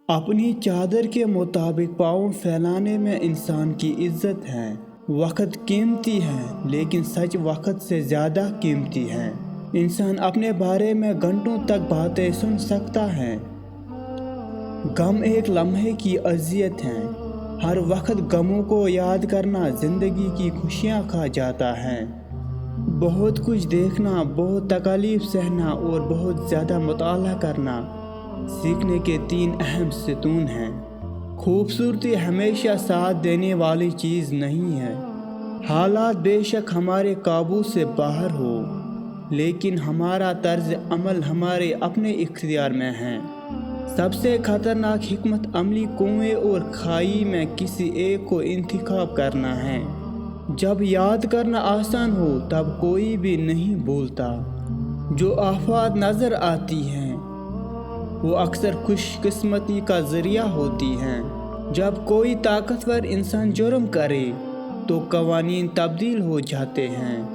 अपनी चादर के मुताबिक पाँव फैलाने में इंसान की इज्जत है। वक्त कीमती है, लेकिन सच वक्त से ज़्यादा कीमती है। इंसान अपने बारे में घंटों तक बातें सुन सकता है। गम एक लम्हे की अजियत है। हर वक्त गमों को याद करना ज़िंदगी की खुशियाँ खा जाता है। बहुत कुछ देखना, बहुत तकलीफ सहना और बहुत ज़्यादा मुताला करना सीखने के 3 अहम सतून हैं। खूबसूरती हमेशा साथ देने वाली चीज़ नहीं है। हालात बेशक हमारे काबू से बाहर हो, लेकिन हमारा तर्ज अमल हमारे अपने इख्तियार में है। सबसे खतरनाक हिकमत अमली कुएं और खाई में किसी एक को इंतखाब करना है। जब याद करना आसान हो तब कोई भी नहीं भूलता। जो आफत नज़र आती हैं वो अक्सर खुशकिस्मती का ज़रिया होती हैं। जब कोई ताकतवर इंसान जुर्म करे तो कवानीन तब्दील हो जाते हैं।